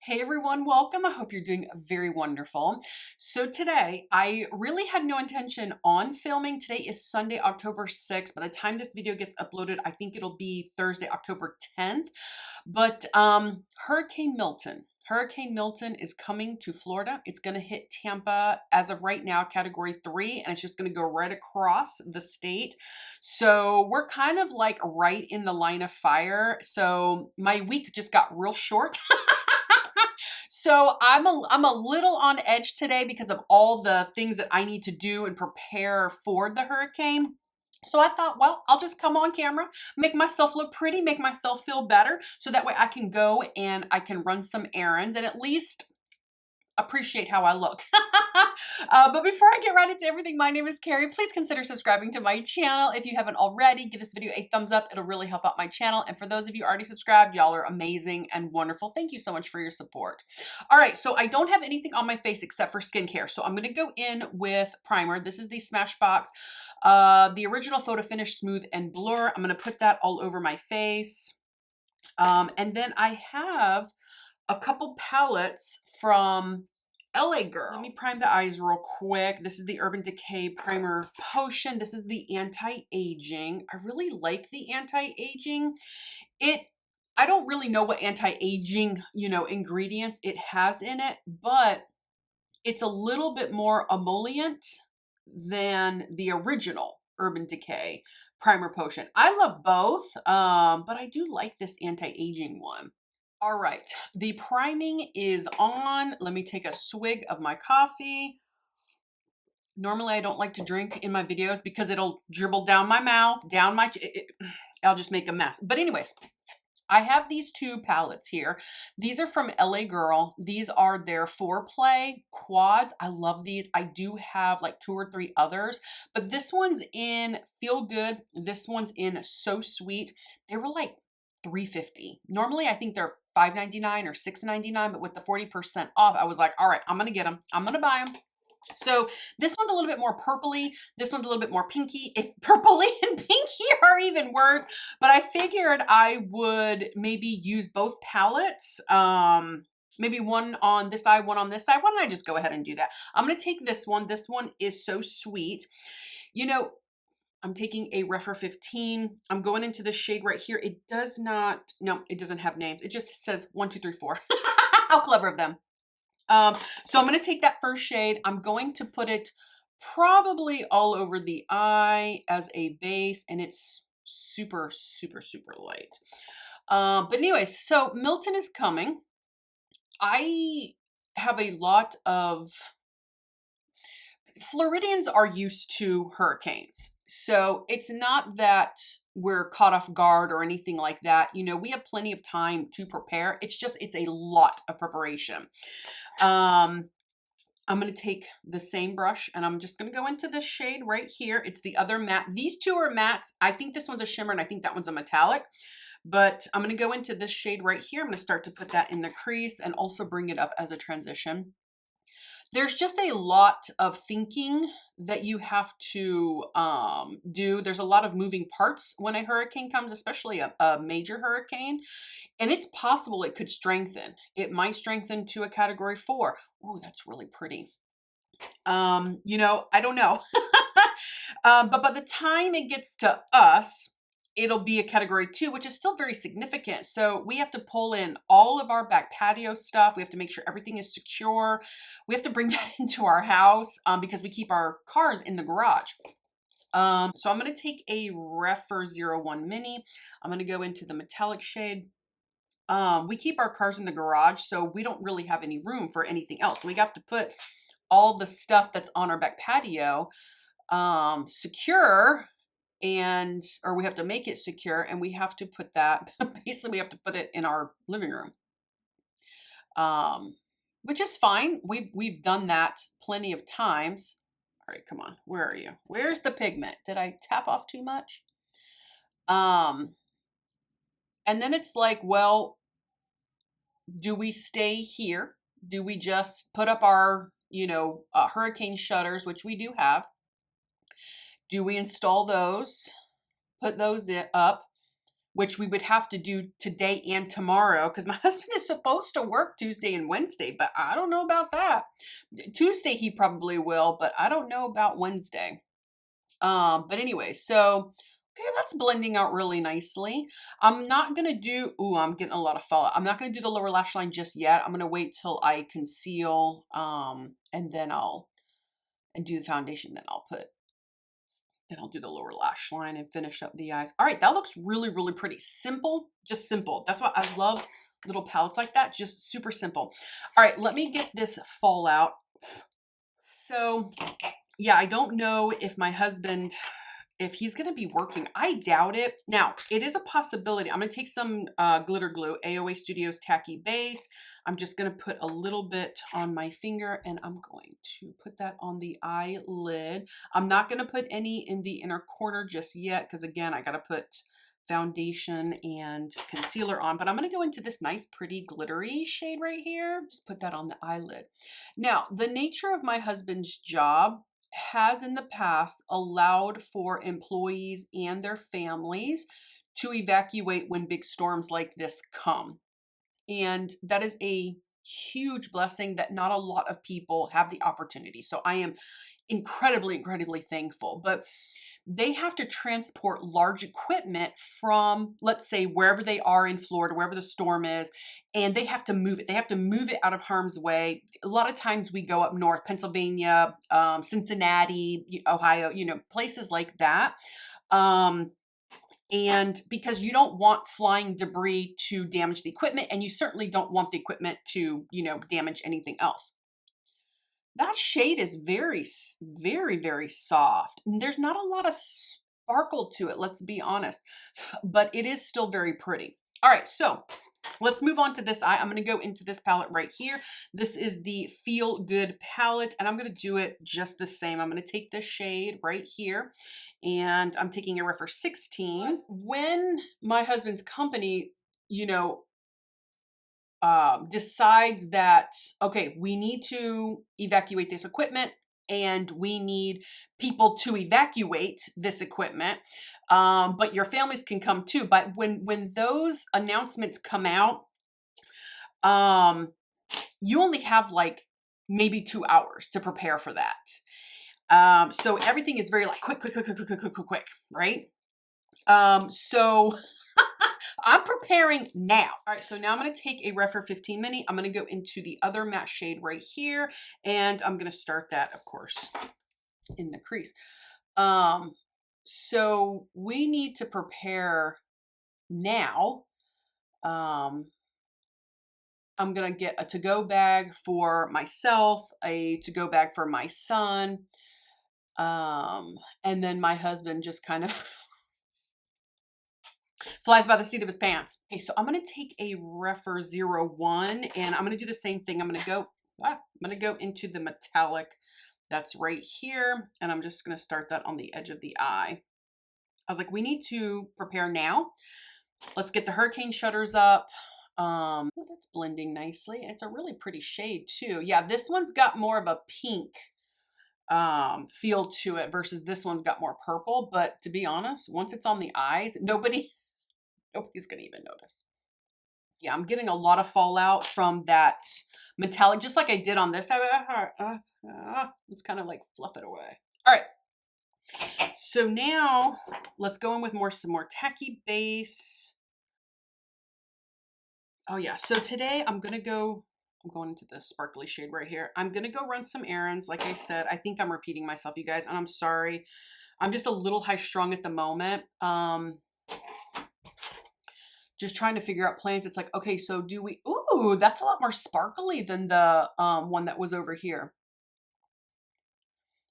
Hey everyone, welcome. I hope you're doing very wonderful. So today, I really had no intention on filming. Today is Sunday, October 6th. By the time this video gets uploaded, I think it'll be Thursday, October 10th. But Hurricane Milton is coming to Florida. It's going to hit Tampa as of right now, category 3, and it's just going to go right across the state. So we're kind of like right in the line of fire. So my week just got real short. So I'm a little on edge today because of all the things that I need to do and prepare for the hurricane. So I thought, well, I'll just come on camera, make myself look pretty, make myself feel better, so that way I can go and I can run some errands and at least appreciate how I look. But before I get right into everything, my name is Carrie. Please consider subscribing to my channel. If you haven't already, give this video a thumbs up. It'll really help out my channel. And for those of you already subscribed, y'all are amazing and wonderful. Thank you so much for your support. All right, so I don't have anything on my face except for skincare. So I'm going to go in with primer. This is the Smashbox, the original Photo Finish Smooth and Blur. I'm going to put that all over my face. And then I have a couple palettes from LA Girl. Let me prime the eyes real quick. This is the Urban Decay Primer Potion. This is the anti-aging. I really like the anti-aging. I don't really know what anti-aging, ingredients it has in it, but it's a little bit more emollient than the original Urban Decay Primer Potion. I love both, but I do like this anti-aging one. All right, the priming is on. Let me take a swig of my coffee. Normally, I don't like to drink in my videos because it'll dribble down my mouth, I'll just make a mess. But anyways, I have these two palettes here. These are from LA Girl. These are their Foreplay quads. I love these. I do have like 2 or 3 others, but this one's in Feel Good. This one's in So Sweet. They were like $3.50. Normally, I think they're $5.99 or $6.99, but with the 40% off, I was like, all right, I'm going to get them. I'm going to buy them. So this one's a little bit more purpley. This one's a little bit more pinky. If purpley and pinky are even words, but I figured I would maybe use both palettes. Maybe one on this side, one on this side. Why don't I just go ahead and do that? I'm going to take this one. This one is So Sweet. I'm taking a Refer 15. I'm going into the shade right here. It doesn't have names. It just says 1, 2, 3, 4. How clever of them. So I'm going to take that first shade. I'm going to put it probably all over the eye as a base, and it's super, super, super light. But anyways, so Milton is coming. I have a lot of Floridians are used to hurricanes. So it's not that we're caught off guard or anything like that. We have plenty of time to prepare. It's a lot of preparation. I'm going to take the same brush and I'm just going to go into this shade right here. It's the other matte. These two are mattes. I think this one's a shimmer and I think that one's a metallic. But I'm going to go into this shade right here. I'm going to start to put that in the crease and also bring it up as a transition. There's just a lot of thinking that you have to do. There's a lot of moving parts when a hurricane comes, especially a major hurricane. And it's possible it could strengthen. It might strengthen to a category 4. Oh, that's really pretty. I don't know. But by the time it gets to us, it'll be a category 2, which is still very significant. So we have to pull in all of our back patio stuff. We have to make sure everything is secure. We have to bring that into our house because we keep our cars in the garage. So I'm going to take a Refer 01 Mini. I'm going to go into the metallic shade. We keep our cars in the garage, so we don't really have any room for anything else. So we have to put all the stuff that's on our back patio secure, or we have to make it secure, and we have to put that, basically we have to put it in our living room, which is fine. We've done that plenty of times. All right, come on. Where are you? Where's the pigment? Did I tap off too much? And then it's like, well, do we stay here? Do we just put up our, hurricane shutters, which we do have? Do we install those, put those up? which we would have to do today and tomorrow because my husband is supposed to work Tuesday and Wednesday, but I don't know about that. Tuesday he probably will, but I don't know about Wednesday. But anyway, so okay, that's blending out really nicely. I'm not gonna do, ooh, I'm getting a lot of fallout. I'm not gonna do the lower lash line just yet. I'm gonna wait till I conceal, and then and do the foundation, then I'll do the lower lash line and finish up the eyes. All right, that looks really, really pretty. Simple, just simple. That's why I love little palettes like that, just super simple. All right, let me get this fallout. So yeah, I don't know if my husband, if he's going to be working. I doubt it. Now, it is a possibility. I'm going to take some glitter glue, AOA Studios Tacky Base. I'm just going to put a little bit on my finger, and I'm going to put that on the eyelid. I'm not going to put any in the inner corner just yet because, again, I got to put foundation and concealer on, but I'm going to go into this nice pretty glittery shade right here. Just put that on the eyelid. Now, the nature of my husband's job has in the past allowed for employees and their families to evacuate when big storms like this come. And that is a huge blessing that not a lot of people have the opportunity. So I am incredibly, incredibly thankful. But they have to transport large equipment from, let's say, wherever they are in Florida, wherever the storm is, and they have to move it. They have to move it out of harm's way. A lot of times we go up north, Pennsylvania, Cincinnati, Ohio, places like that. And because you don't want flying debris to damage the equipment, and you certainly don't want the equipment to, damage anything else. That shade is very, very, very soft. There's not a lot of sparkle to it, let's be honest, but it is still very pretty. All right, so let's move on to this eye. I'm going to go into this palette right here. This is the Feel Good palette, and I'm going to do it just the same. I'm going to take this shade right here, and I'm taking a Refer 16. When my husband's company, decides that, okay, we need to evacuate this equipment and we need people to evacuate this equipment, but your families can come too. But when those announcements come out, you only have like maybe 2 hours to prepare for that. So everything is very like quick, right? So I'm preparing now. All right, so now I'm going to take a Refer 15 mini. I'm going to go into the other matte shade right here, and I'm going to start that, of course, in the crease. So we need to prepare now. I'm going to get a to-go bag for myself, a to-go bag for my son, and then my husband just kind of flies by the seat of his pants. Okay, so I'm going to take a Refer 01 and I'm going to do the same thing. I'm going to go into the metallic that's right here, and I'm just going to start that on the edge of the eye. I was like, we need to prepare now. Let's get the hurricane shutters up. That's blending nicely. It's a really pretty shade too. Yeah, this one's got more of a pink feel to it versus this one's got more purple. But to be honest, once it's on the eyes, nobody's going to even notice. Yeah, I'm getting a lot of fallout from that metallic, just like I did on this. Let's kind of like fluff it away. All right. So now let's go in with some more tacky base. Oh yeah. So today I'm going into the sparkly shade right here. I'm going to go run some errands. Like I said, I think I'm repeating myself, you guys, and I'm sorry. I'm just a little high strung at the moment. Just trying to figure out plans. It's like, okay, so do we, ooh, that's a lot more sparkly than the one that was over here.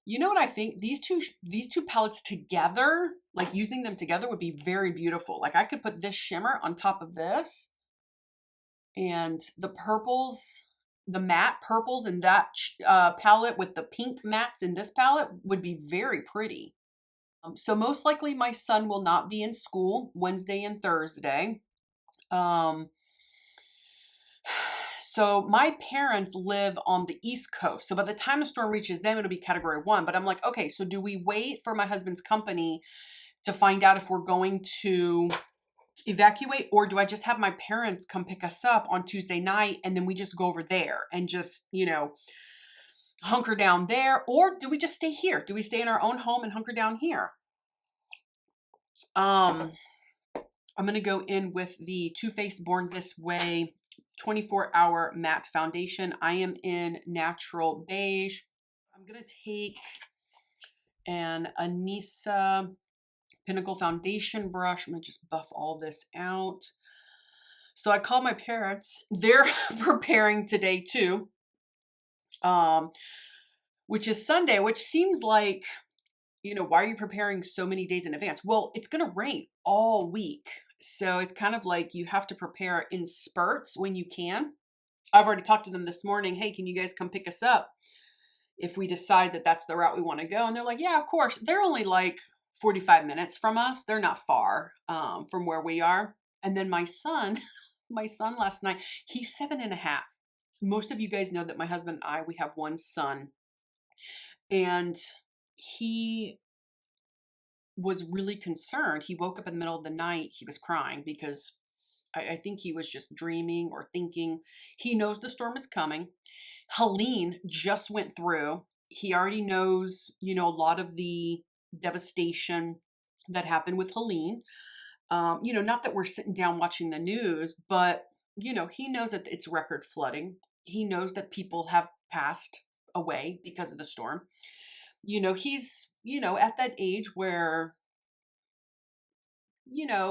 You know what I think? These two palettes together, like using them together would be very beautiful. Like I could put this shimmer on top of this, and the purples, the matte purples in that palette with the pink mattes in this palette would be very pretty. So most likely my son will not be in school Wednesday and Thursday. So my parents live on the East Coast. So by the time the storm reaches them, it'll be Category 1. But I'm like, okay, so do we wait for my husband's company to find out if we're going to evacuate, or do I just have my parents come pick us up on Tuesday night and then we just go over there and just, hunker down there? Or do we just stay here? Do we stay in our own home and hunker down here? I'm going to go in with the Too Faced Born This Way 24-hour matte foundation. I am in natural beige. I'm going to take an Anissa Pinnacle foundation brush. I'm going to just buff all this out. So I called my parents. They're preparing today too, which is Sunday, which seems like, why are you preparing so many days in advance? Well, it's going to rain all week. So it's kind of like you have to prepare in spurts when you can. I've already talked to them this morning. Hey, can you guys come pick us up if we decide that that's the route we want to go? And they're like, yeah, of course. They're only like 45 minutes from us. They're not far from where we are. And then my son last night, he's 7.5. Most of you guys know that my husband and I, we have one son. And he was really concerned. He woke up in the middle of the night. He was crying because I think he was just dreaming or thinking. He knows the storm is coming. Helene just went through. He already knows, a lot of the devastation that happened with Helene. Not that we're sitting down watching the news, but, he knows that it's record flooding. He knows that people have passed away because of the storm. He's, at that age where,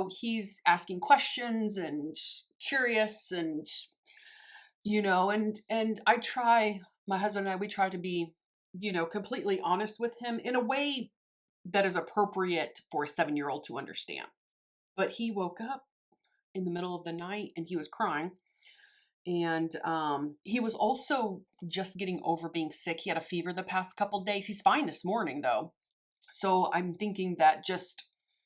he's asking questions and curious and, and my husband and I, we try to be, completely honest with him in a way that is appropriate for a 7-year-old to understand. But he woke up in the middle of the night and he was crying. And he was also just getting over being sick. He had a fever the past couple days. He's fine this morning, though. So I'm thinking that just,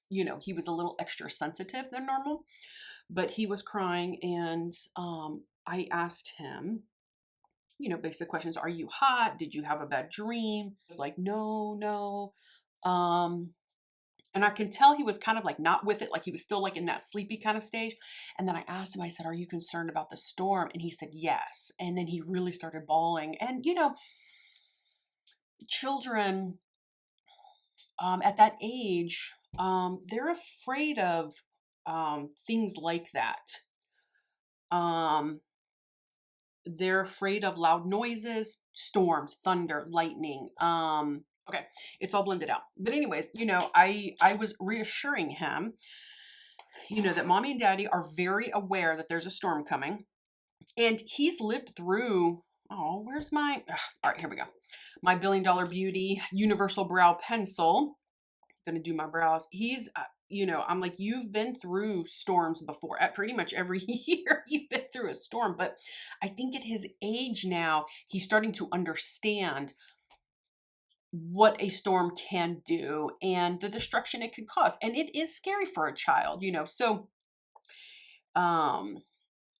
he was a little extra sensitive than normal. But he was crying, and I asked him, basic questions. Are you hot? Did you have a bad dream? He was like, no. And I can tell he was kind of like not with it, like he was still like in that sleepy kind of stage. And then I asked him, I said, are you concerned about the storm? And he said, yes. And then he really started bawling. And, children at that age, they're afraid of things like that. They're afraid of loud noises, storms, thunder, lightning. Okay, it's all blended out. But anyways, I was reassuring him, that mommy and daddy are very aware that there's a storm coming. And he's lived through, all right, here we go. My $1 Billion Beauty Universal Brow Pencil. I'm going to do my brows. He's, I'm like, you've been through storms before. At pretty much every year you've been through a storm. But I think at his age now, he's starting to understand what a storm can do and the destruction it could cause. And it is scary for a child, so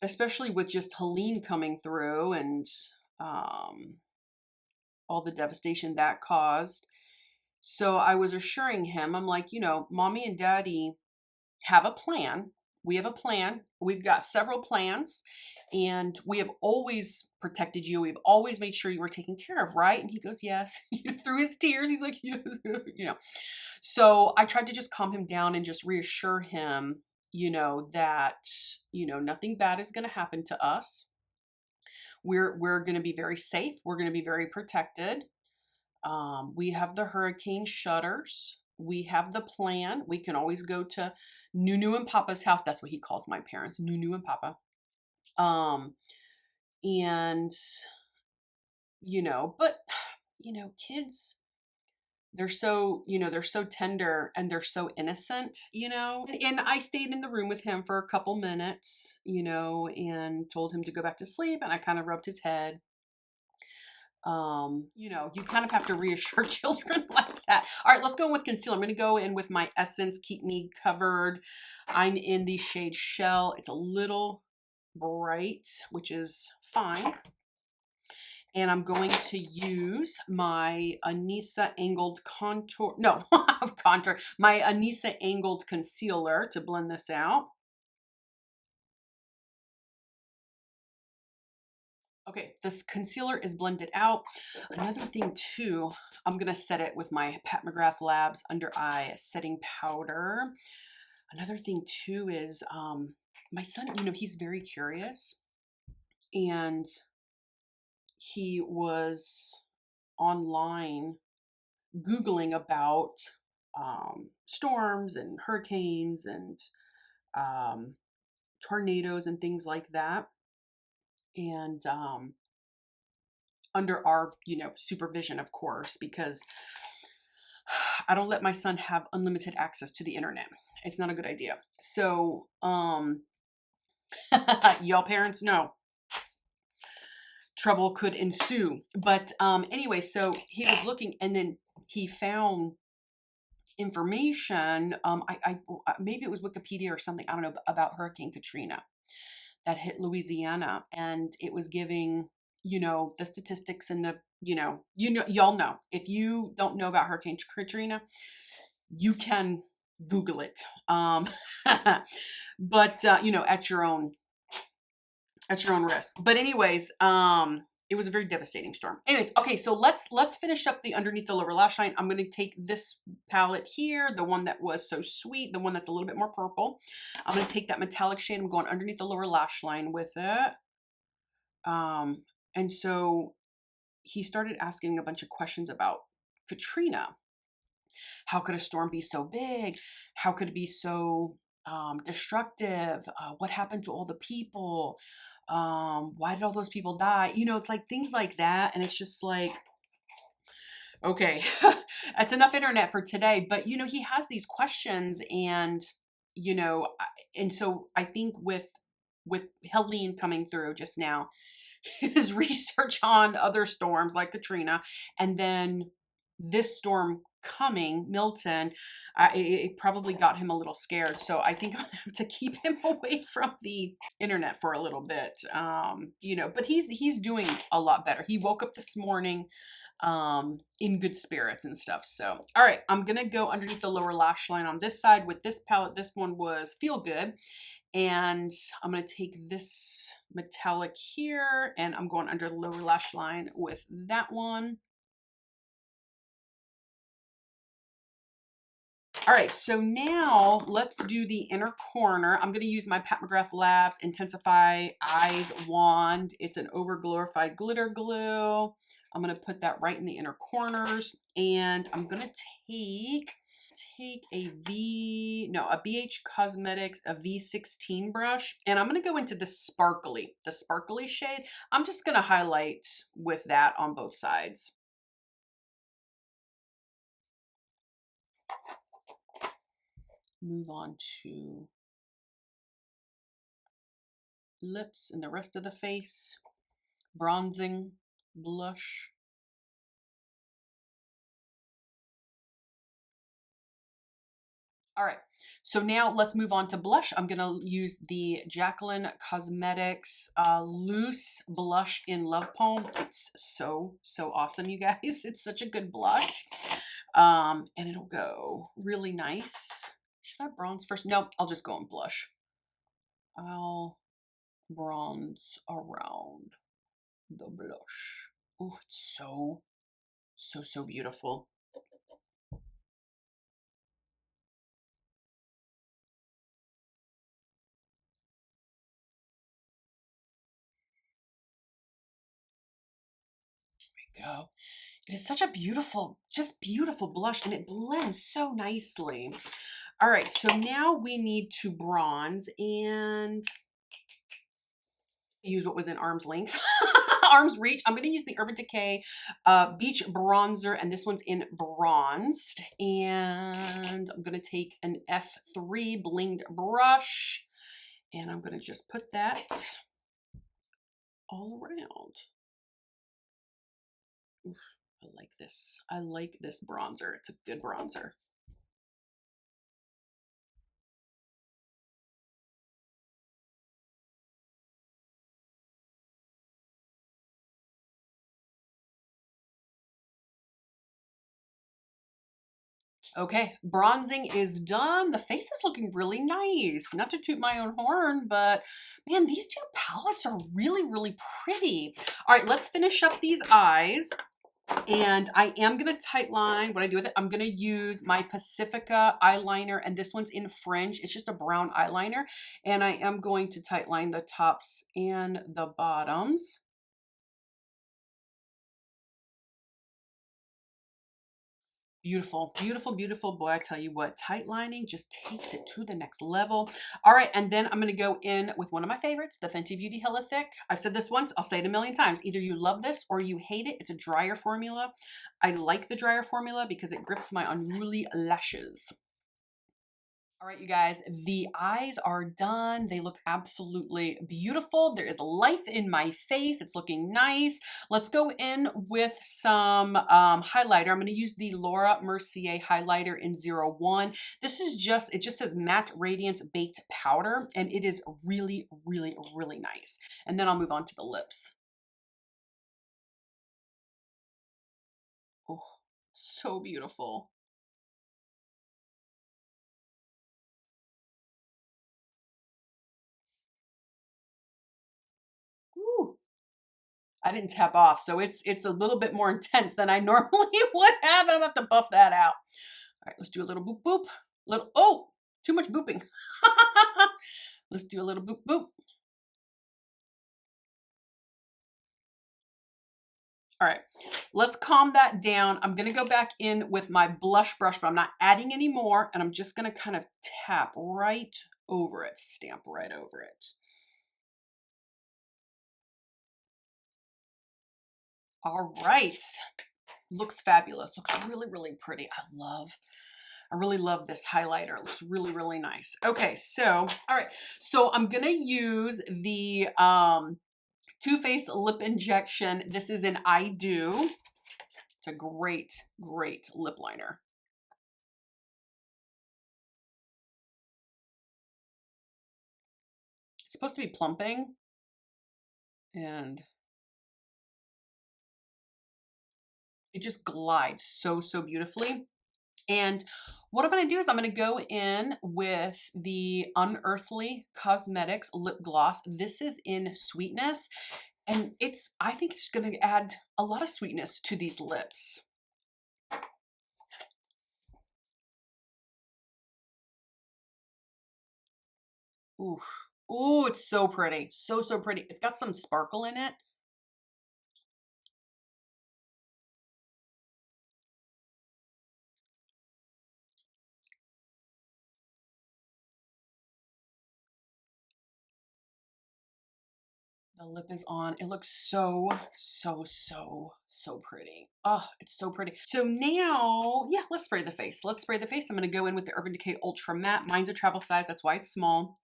especially with just Helene coming through and all the devastation that caused. So I was assuring him, I'm like, mommy and daddy have a plan. We have a plan. We've got several plans, and we have always protected you. We've always made sure you were taken care of, right? And he goes, yes. Through his tears, he's like, yes. So I tried to just calm him down and just reassure him, that, nothing bad is going to happen to us. We're going to be very safe. We're going to be very protected. We have the hurricane shutters. We have the plan. We can always go to Nunu and Papa's house. That's what he calls my parents, Nunu and Papa. And, but, kids, they're so, they're so tender and they're so innocent, and I stayed in the room with him for a couple minutes, and told him to go back to sleep. And I kind of rubbed his head. You kind of have to reassure children like that. All right, let's go in with concealer. I'm going to go in with my Essence Keep Me Covered. I'm in the shade Shell. It's a little bright, which is fine. And I'm going to use my Anissa Angled Contour. No, contour. My Anissa Angled Concealer to blend this out. Okay, this concealer is blended out. Another thing too, I'm gonna set it with my Pat McGrath Labs Under Eye Setting Powder. Another thing too is my son, he's very curious, and he was online Googling about storms and hurricanes and um, tornadoes and things like that. And under our, supervision, of course, because I don't let my son have unlimited access to the internet. It's not a good idea. So, y'all parents know trouble could ensue. But anyway, so he was looking, and then he found information. I maybe it was Wikipedia or something. I don't know, about Hurricane Katrina that hit Louisiana, and it was giving the statistics and y'all know, if you don't know about Hurricane Katrina, you can Google it. But at your own risk. But anyways, it was a very devastating storm. Anyways, okay, so let's finish up the underneath the lower lash line. I'm going to take this palette here, the one that was so sweet, the one that's a little bit more purple. I'm going to take that metallic shade. I'm going underneath the lower lash line with it. And so he started asking a bunch of questions about Katrina. How could a storm be so big? How could it be so destructive? What happened to all the people? Why did all those people die? It's like things like that. And it's just like, okay, that's enough internet for today. But, he has these questions, and, and so I think with Helene coming through just now, his research on other storms like Katrina, and then this storm coming, Milton, it probably got him a little scared. So I think I'm gonna have to keep him away from the internet for a little bit. But he's doing a lot better. He woke up this morning in good spirits and stuff. So all right, I'm gonna go underneath the lower lash line on this side with this palette. This one was Feel Good. And I'm going to take this metallic here, and I'm going under the lower lash line with that one. All right, so now let's do the inner corner. I'm going to use my Pat McGrath Labs Intensify Eyes Wand. It's an over-glorified glitter glue. I'm going to put that right in the inner corners, and I'm going to take a BH Cosmetics, a V16 brush, and I'm going to go into the sparkly shade. I'm just going to highlight with that on both sides. Move on to lips and the rest of the face. Bronzing, blush. All right, so now let's move on to blush. I'm gonna use the Jaclyn Cosmetics Loose Blush in Love Poem. It's so awesome, you guys. It's such a good blush, and it'll go really nice. Should I bronze first? No, I'll just go and blush. I'll bronze around the blush. Oh, it's so beautiful. There we go. It is such a just beautiful blush, and it blends so nicely. All right, so now we need to bronze and use what was in arm's length, arm's reach. I'm going to use the Urban Decay Beach Bronzer, and this one's in bronzed. And I'm going to take an F3 blinged brush, and I'm going to just put that all around. Oof, I like this. I like this bronzer. It's a good bronzer. Okay, bronzing is done. The face is looking really nice. Not to toot my own horn, but man, these two palettes are really, really pretty. All right, let's finish up these eyes. And I am going to tight line. What I do with it, I'm going to use my Pacifica eyeliner, and this one's in Fringe. It's just a brown eyeliner. And I am going to tight line the tops and the bottoms. Beautiful, beautiful, beautiful. Boy, I tell you what, tight lining just takes it to the next level. All right, and then I'm going to go in with one of my favorites, the Fenty Beauty Hella Thick. I've said this once, I'll say it a million times. Either you love this or you hate it. It's a drier formula. I like the drier formula because it grips my unruly lashes. All right, you guys, the eyes are done. They look absolutely beautiful. There is life in my face. It's looking nice. Let's go in with some highlighter. I'm going to use the Laura Mercier highlighter in 01. This is just, it just says Matte Radiance Baked Powder, and it is really, really, really nice. And then I'll move on to the lips. Oh, so beautiful. Ooh. I didn't tap off, so it's a little bit more intense than I normally would have, and I'm gonna have to buff that out. All right, let's do a little boop boop. Little, oh, too much booping. Let's do a little boop boop. All right, let's calm that down. I'm gonna go back in with my blush brush, but I'm not adding any more, and I'm just gonna kind of tap right over it, stamp right over it. All right, looks fabulous. Looks really, really pretty. I really love this highlighter. It looks really, really nice. Okay, so, all right. So I'm going to use the Too Faced Lip Injection. This is an I Do. It's a great, great lip liner. It's supposed to be plumping. And it just glides so, so beautifully. And what I'm going to do is I'm going to go in with the Unearthly Cosmetics Lip Gloss. This is in Sweetness. And I think it's going to add a lot of sweetness to these lips. Ooh, ooh, it's so pretty. So, so pretty. It's got some sparkle in it. The lip is on. It looks so, so, so, so pretty. Oh, it's so pretty. So now, yeah, let's spray the face. Let's spray the face. I'm going to go in with the Urban Decay Ultra Matte. Mine's a travel size. That's why it's small.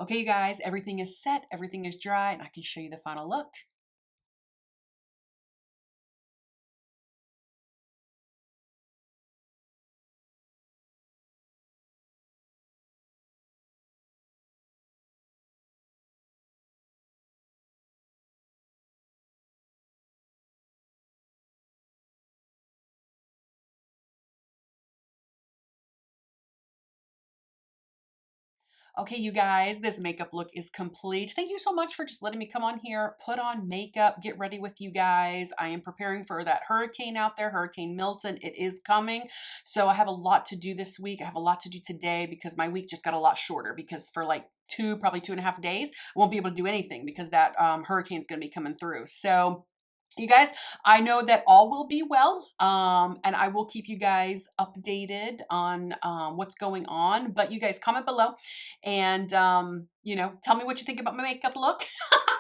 Okay, you guys, everything is set. Everything is dry, and I can show you the final look. Okay, you guys, this makeup look is complete. Thank you so much for just letting me come on here, put on makeup, get ready with you guys. I am preparing for that hurricane out there, Hurricane Milton. It is coming. So I have a lot to do this week. I have a lot to do today because my week just got a lot shorter because for like probably 2.5 days, I won't be able to do anything because that hurricane is going to be coming through. So you guys, I know that all will be well, and I will keep you guys updated on what's going on. But you guys comment below and, you know, tell me what you think about my makeup look.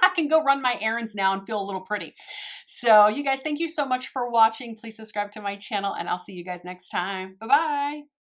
I can go run my errands now and feel a little pretty. So you guys, thank you so much for watching. Please subscribe to my channel, and I'll see you guys next time. Bye-bye.